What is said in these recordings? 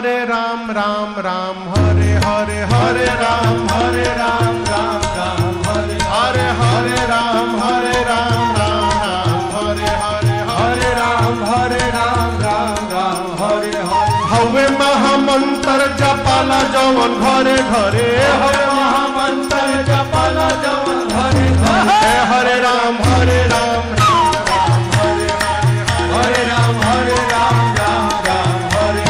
हरे राम राम राम हरे हरे हरे राम राम राम हरे हरे हरे राम राम हरे हरे हरे राम राम हरे हरे हवे महामंत्र जपाला जवन घरे घरे हवे महामंत्र जपाला जवन घरे घरे हरे राम हरे राम हरे राम राम हरे हरे हरे राम राम हरे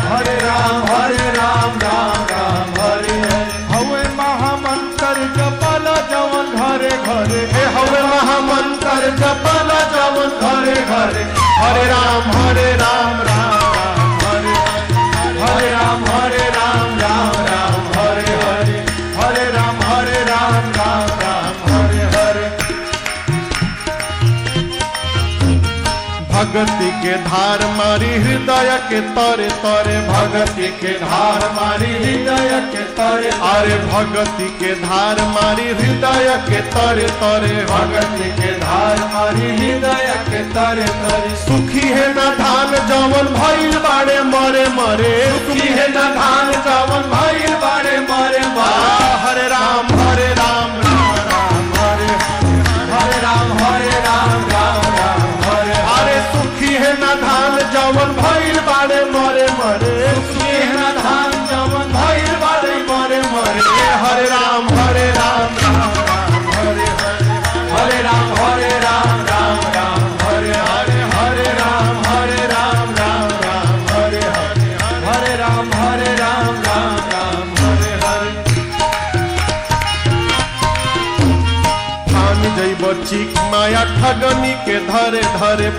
हरे राम राम हरे हरे हवे महामंत्र जपाला जवन घरे घरे हवे महामंत्र जपाला जवन घरे घरे हरे राम राम हरे हरे राम राम हरे हरे हरे राम राम हरे हरे भगति के धार मारी हृदय के तरे तरे भगति के धार मारी हृदय के तरे अरे भगति के धार मारी हृदय के तरे तरे भगति के धार मारी हृदय के तरे तरे सुखी है न धान जवन भइल बाड़े मरे मरे सुखी है न धान जवन भइल बाड़े मरे मरे हरे राम हरे राम हरे हरे सुखी है न धान जवन भइल बाड़े मरे मरे सुखी है न धान जवन भइल बाड़े मरे मरे हरे राम हरे हरे राम हरे हरे हरे राम हरे राम हरे राम हरे हरे ठान जइब चिक माया ठगनी के धरे धरे